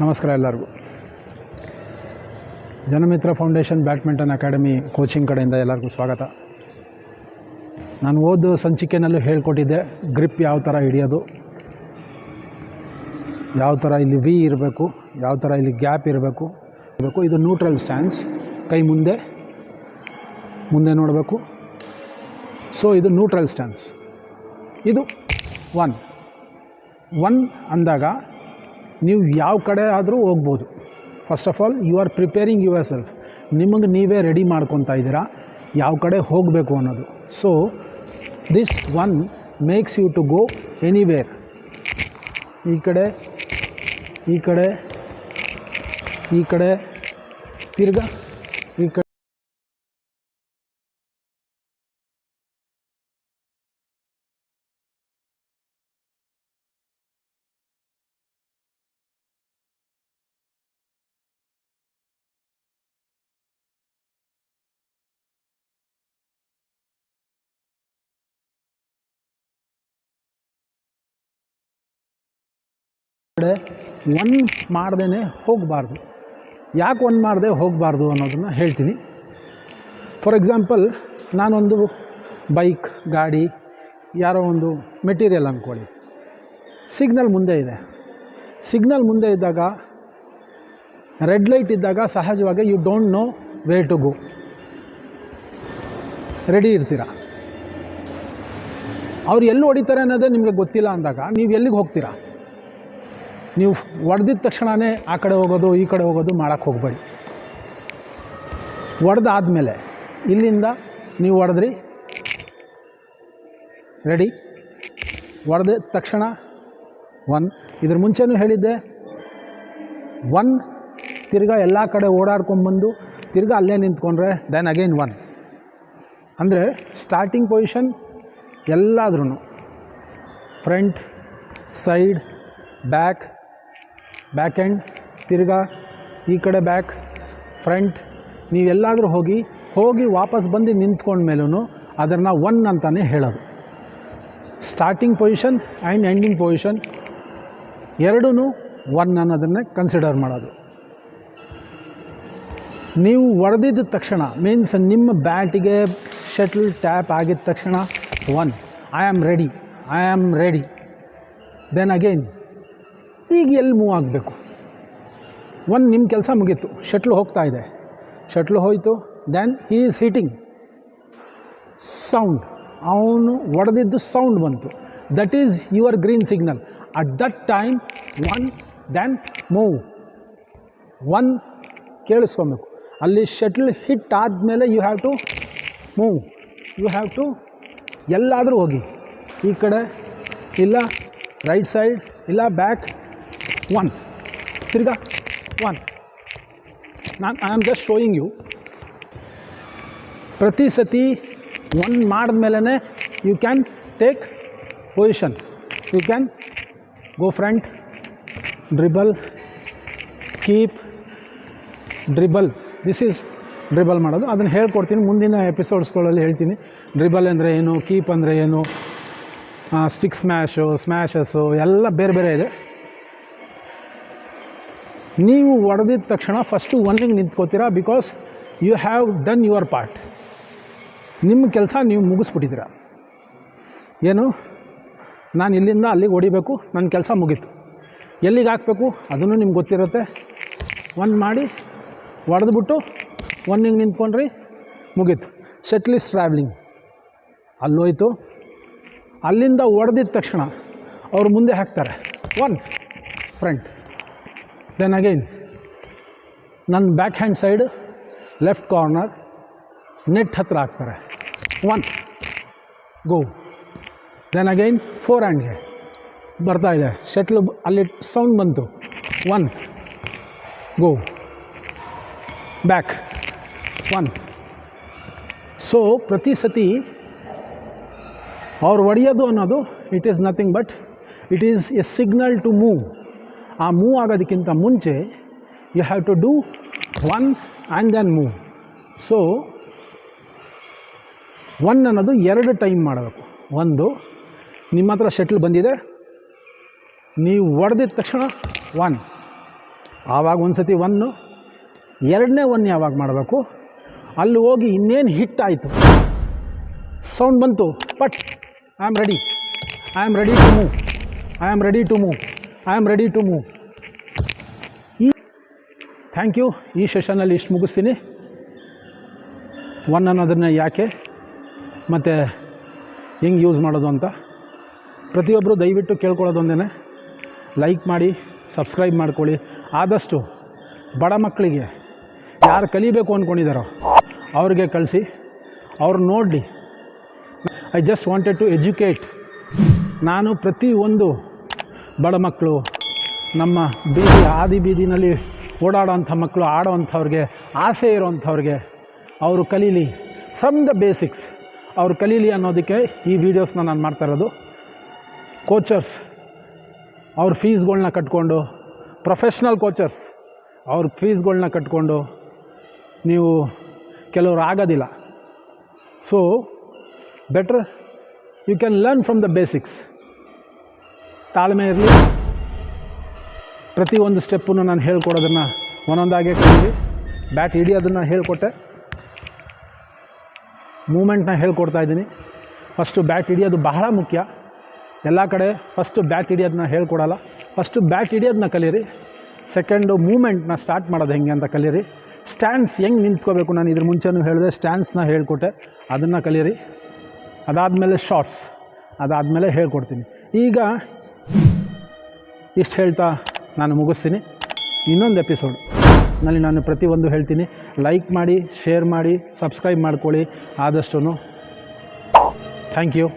ನಮಸ್ಕಾರ ಎಲ್ಲರಿಗೂ. ಜನಮಿತ್ರ foundation badminton academy coaching ಕಡೆಯಿಂದ ಎಲ್ಲರಿಗೂ ಸ್ವಾಗತ. ನಾನು ಓದು ಸಂಚಿಕೆಯಲ್ಲೂ ಹೇಳ್ಕೊಟ್ಟಿದ್ದೆ ಗ್ರಿಪ್ ಯಾವ ಥರ ಹಿಡಿಯೋದು, ಯಾವ ಥರ ಇಲ್ಲಿ ವಿ ಇರಬೇಕು, ಯಾವ ಥರ ಇಲ್ಲಿ ಗ್ಯಾಪ್ ಇರಬೇಕು. ಇದು ನ್ಯೂಟ್ರಲ್ ಸ್ಟ್ಯಾನ್ಸ್, ಕೈ ಮುಂದೆ ನೋಡಬೇಕು. ಸೊ ಇದು ನ್ಯೂಟ್ರಲ್ ಸ್ಟ್ಯಾನ್ಸ್. ಇದು ಒನ್ ಅಂದಾಗ ನೀವು ಯಾವ ಕಡೆ ಆದರೂ ಹೋಗ್ಬೋದು. First of all you are preparing yourself. ನಿಮಗೆ ನೀವೇ ರೆಡಿ ಮಾಡ್ಕೊತಾ ಇದ್ದೀರಾ ಯಾವ ಕಡೆ ಹೋಗಬೇಕು ಅನ್ನೋದು. So this one makes you to go anywhere. ಈ ಕಡೆ ತಿರ್ಗಾ ಈ ಕಡೆ ಒನ್ ಮಾಡ್ದೇ ಹೋಗಬಾರ್ದು. ಯಾಕೆ ಒನ್ ಮಾಡದೆ ಹೋಗಬಾರ್ದು ಅನ್ನೋದನ್ನು ಹೇಳ್ತೀನಿ. ಫಾರ್ ಎಕ್ಸಾಂಪಲ್, ನಾನೊಂದು ಬೈಕ್, ಗಾಡಿ, ಯಾರೋ ಒಂದು ಮೆಟೀರಿಯಲ್ ಅಂದ್ಕೊಳ್ಳಿ, ಸಿಗ್ನಲ್ ಮುಂದೆ ಇದೆ. ಸಿಗ್ನಲ್ ಮುಂದೆ ಇದ್ದಾಗ, ರೆಡ್ ಲೈಟ್ ಇದ್ದಾಗ ಸಹಜವಾಗಿ you don't know where to go. Ready ಇರ್ತೀರ, ಅವ್ರು ಎಲ್ಲಿ ಹೊಡಿತಾರೆ ಅನ್ನೋದೇ ನಿಮಗೆ ಗೊತ್ತಿಲ್ಲ ಅಂದಾಗ ನೀವು ಎಲ್ಲಿಗೆ ಹೋಗ್ತೀರಾ? ನೀವು ಹೊಡೆದಿದ್ದ ತಕ್ಷಣವೇ ಆ ಕಡೆ ಹೋಗೋದು ಈ ಕಡೆ ಹೋಗೋದು ಮಾಡೋಕ್ಕೆ ಹೋಗಬೇಡಿ. ಹೊಡೆದಾದ್ಮೇಲೆ ಇಲ್ಲಿಂದ ನೀವು ಹೊಡೆದ್ರಿ, ರೆಡಿ, ಹೊಡೆದ ತಕ್ಷಣ ಒನ್. ಇದ್ರ ಮುಂಚೆನೂ ಹೇಳಿದ್ದೆ, ಒನ್ ತಿರ್ಗಾ ಎಲ್ಲ ಕಡೆ ಓಡಾಡ್ಕೊಂಬಂದು ತಿರ್ಗಾ ಅಲ್ಲೇ ನಿಂತ್ಕೊಂಡ್ರೆ ದೆನ್ ಅಗೈನ್ ಒನ್. ಅಂದರೆ ಸ್ಟಾರ್ಟಿಂಗ್ ಪೊಸಿಷನ್ ಎಲ್ಲಾದ್ರೂ ಫ್ರಂಟ್, ಸೈಡ್, ಬ್ಯಾಕ್ ಎಂಡ್, ತಿರ್ಗಾ ಈ ಕಡೆ ಬ್ಯಾಕ್, ಫ್ರಂಟ್, ನೀವೆಲ್ಲಾದರೂ ಹೋಗಿ ವಾಪಸ್ ಬಂದು ನಿಂತ್ಕೊಂಡ್ಮೇಲೂ ಅದನ್ನು ಒನ್ ಅಂತಲೇ ಹೇಳೋದು. Starting position and ending position ಎರಡೂ ಒನ್ ಅನ್ನೋದನ್ನೇ ಕನ್ಸಿಡರ್ ಮಾಡೋದು. ನೀವು ಹೊಡೆದಿದ್ದ ತಕ್ಷಣ ಮೀನ್ಸ್ ನಿಮ್ಮ ಬ್ಯಾಟಿಗೆ ಶಟಲ್ ಟ್ಯಾಪ್ ಆಗಿದ ತಕ್ಷಣ one, I am ready. Then again ಈಗ ಎಲ್ಲಿ ಮೂವ್ ಆಗಬೇಕು? ಒನ್, ನಿಮ್ಮ ಕೆಲಸ ಮುಗೀತು. ಶಟ್ಲು ಹೋಗ್ತಾ ಇದೆ, ಶಟ್ಲು ಹೋಯಿತು. Then he is hitting, sound, ಅವನು ಹೊಡೆದಿದ್ದು ಸೌಂಡ್ ಬಂತು. That is your green signal. At that time one, then move. One ಕೇಳಿಸ್ಕೊಬೇಕು. ಅಲ್ಲಿ ಶಟ್ಲ್ ಹಿಟ್ ಆದಮೇಲೆ you have to move. You have to ಎಲ್ಲಾದರೂ ಹೋಗಿ, ಈ ಕಡೆ ಇಲ್ಲ ರೈಟ್ ಸೈಡ್ ಇಲ್ಲ ಬ್ಯಾಕ್, ಒನ್, ತಿರ್ಗಾ one. I am just showing you. ಪ್ರತಿ ಸತಿ ಒನ್ ಮಾಡಿದ್ಮೇಲೆ you can take position. You can go front, dribble, keep, dribble. This is dribble ಮಾಡೋದು. ಅದನ್ನು ಹೇಳ್ಕೊಡ್ತೀನಿ ಮುಂದಿನ ಎಪಿಸೋಡ್ಸ್ಗಳಲ್ಲಿ ಹೇಳ್ತೀನಿ. ಡ್ರಿಬಲ್ ಅಂದರೆ ಏನು, ಕೀಪ್ ಅಂದರೆ ಏನು, ಸ್ಟಿಕ್ ಸ್ಮ್ಯಾಶಸ್ಸು ಎಲ್ಲ ಬೇರೆ ಬೇರೆ ಇದೆ. ನೀವು ಹೊಡೆದಿದ್ದ ತಕ್ಷಣ ಫಸ್ಟು ಒನ್ನಿಗೆ ನಿಂತ್ಕೋತೀರಾ, because you have done your part. ನಿಮ್ಮ ಕೆಲಸ ನೀವು ಮುಗಿಸ್ಬಿಟ್ಟಿದ್ದೀರ. ಏನು, ನಾನು ಇಲ್ಲಿಂದ ಅಲ್ಲಿಗೆ ಹೊಡಿಬೇಕು, ನನ್ನ ಕೆಲಸ ಮುಗೀತು. ಎಲ್ಲಿಗೆ ಹಾಕಬೇಕು ಅದನ್ನು ನಿಮ್ಗೆ ಗೊತ್ತಿರುತ್ತೆ. ಒನ್ ಮಾಡಿ ಹೊಡೆದ್ಬಿಟ್ಟು ಒನ್ನಿಗೆ ನಿಂತ್ಕೊಂಡ್ರಿ, ಮುಗೀತು. ಶಟ್ಲ್ ಈಸ್ ಟ್ರಾವೆಲಿಂಗ್, ಅಲ್ಲೋಯ್ತು. ಅಲ್ಲಿಂದ ಹೊಡೆದಿದ್ದ ತಕ್ಷಣ ಅವರು ಮುಂದೆ ಹಾಕ್ತಾರೆ, ಒನ್, ಫ್ರಂಟ್. ದೆನ್ ಅಗೈನ್ ನನ್ನ back hand side left corner net ಹತ್ರ ಹಾಕ್ತಾರೆ, ಒನ್, ಗೋ. ದೆನ್ ಅಗೈನ್ ಫೋರ್ ಹ್ಯಾಂಡ್ಗೆ ಬರ್ತಾಯಿದೆ, ಶಟ್ಲು ಅಲ್ಲಿ ಸೌಂಡ್ ಬಂತು, one, go, back, one. So ಪ್ರತಿ ಸತಿ ಅವ್ರು ಹೊಡೆಯೋದು ಅನ್ನೋದು it is nothing but it is a signal to move. ಆ ಮೂವ್ ಆಗೋದಕ್ಕಿಂತ ಮುಂಚೆ you have to do one and then move. So one ಅನ್ನೋದು ಎರಡು ಟೈಮ್ ಮಾಡಬೇಕು. ಒಂದು, ನಿಮ್ಮ ಹತ್ರ ಶಟ್ಲ್ ಬಂದಿದೆ, ನೀವು ಹೊಡೆದಿದ ತಕ್ಷಣ ಒನ್, ಆವಾಗ ಒಂದು ಸತಿ ಒನ್ನು, ಎರಡನೇ ಒನ್ ಯಾವಾಗ ಮಾಡಬೇಕು, ಅಲ್ಲಿ ಹೋಗಿ ಇನ್ನೇನು ಹಿಟ್ ಆಯಿತು, ಸೌಂಡ್ ಬಂತು, but I am ready, I am ready to move, I am ready to move, I am ready to move. Thank you. ಈ ಸೆಷನಲ್ಲಿ ಇಷ್ಟು ಮುಗಿಸ್ತೀನಿ. ಒನ್ ಅನ್ನೋದನ್ನು ಯಾಕೆ ಮತ್ತು ಹೆಂಗೆ ಯೂಸ್ ಮಾಡೋದು ಅಂತ ಪ್ರತಿಯೊಬ್ಬರು ದಯವಿಟ್ಟು ಕೇಳ್ಕೊಳ್ಳೋದೊಂದೇ, ಲೈಕ್ ಮಾಡಿ, ಸಬ್ಸ್ಕ್ರೈಬ್ ಮಾಡ್ಕೊಳ್ಳಿ. ಆದಷ್ಟು ಬಡ ಮಕ್ಕಳಿಗೆ ಯಾರು ಕಲಿಬೇಕು ಅಂದ್ಕೊಂಡಿದ್ದಾರೋ ಅವ್ರಿಗೆ ಕಳಿಸಿ, ಅವ್ರು ನೋಡಲಿ. I just wanted to educate. ನಾನು ಪ್ರತಿಯೊಂದು ಬಡ ಮಕ್ಕಳು, ನಮ್ಮ ಆದಿ ಬೀದಿನಲ್ಲಿ ಓಡಾಡೋಂಥ ಮಕ್ಕಳು, ಆಡೋವಂಥವ್ರಿಗೆ, ಆಸೆ ಇರೋವಂಥವ್ರಿಗೆ ಅವರು ಕಲೀಲಿ, ಫ್ರಮ್ ದ ಬೇಸಿಕ್ಸ್ ಅವ್ರು ಕಲೀಲಿ ಅನ್ನೋದಕ್ಕೆ ಈ ವಿಡಿಯೋಸ್ನ ನಾನು ಮಾಡ್ತಾಯಿರೋದು. ಕೋಚರ್ಸ್ ಅವ್ರ ಫೀಸ್ಗಳ್ನ ಕಟ್ಕೊಂಡು, ಪ್ರೊಫೆಷ್ನಲ್ ಕೋಚರ್ಸ್ ಅವ್ರ ಫೀಸ್ಗಳ್ನ ಕಟ್ಕೊಂಡು ನೀವು ಕೆಲವರು ಆಗೋದಿಲ್ಲ. So better you can learn from the basics. ತಾಳ್ಮೆ ಇರಲಿ. ಪ್ರತಿಯೊಂದು ಸ್ಟೆಪ್ಪನ್ನು ನಾನು ಹೇಳ್ಕೊಡೋದನ್ನು ಒಂದೊಂದಾಗೆ ಕಲೀರಿ. ಬ್ಯಾಟ್ ಹಿಡಿಯೋದನ್ನು ಹೇಳ್ಕೊಟ್ಟೆ, ಮೂಮೆಂಟ್ನ ಹೇಳ್ಕೊಡ್ತಾ ಇದ್ದೀನಿ. ಫಸ್ಟು ಬ್ಯಾಟ್ ಹಿಡಿಯೋದು ಬಹಳ ಮುಖ್ಯ. ಎಲ್ಲ ಕಡೆ ಫಸ್ಟು ಬ್ಯಾಟ್ ಹಿಡಿಯೋದನ್ನ ಹೇಳ್ಕೊಡಲ್ಲ. ಫಸ್ಟು ಬ್ಯಾಟ್ ಹಿಡಿಯೋದನ್ನ ಕಲೀರಿ. ಸೆಕೆಂಡು ಮೂಮೆಂಟ್ನ ಸ್ಟಾರ್ಟ್ ಮಾಡೋದು ಹೆಂಗೆ ಅಂತ ಕಲೀರಿ. ಸ್ಟ್ಯಾನ್ಸ್ ಹೆಂಗೆ ನಿಂತ್ಕೋಬೇಕು, ನಾನು ಇದ್ರ ಮುಂಚೆನೂ ಹೇಳಿದೆ, ಸ್ಟ್ಯಾನ್ಸ್ನ ಹೇಳ್ಕೊಟ್ಟೆ, ಅದನ್ನು ಕಲೀರಿ. ಅದಾದಮೇಲೆ ಶಾರ್ಟ್ಸ್, ಅದಾದಮೇಲೆ ಹೇಳ್ಕೊಡ್ತೀನಿ. ಈಗ ಇಷ್ಟು ಹೇಳ್ತಾ ನಾನು ಮುಗಿಸ್ತೀನಿ. ಇನ್ನೊಂದು ಎಪಿಸೋಡ್ನಲ್ಲಿ ನಾನು ಪ್ರತಿಯೊಂದು ಹೇಳ್ತೀನಿ. ಲೈಕ್ ಮಾಡಿ, ಶೇರ್ ಮಾಡಿ, ಸಬ್ಸ್ಕ್ರೈಬ್ ಮಾಡ್ಕೊಳ್ಳಿ ಆದಷ್ಟು. Thank you.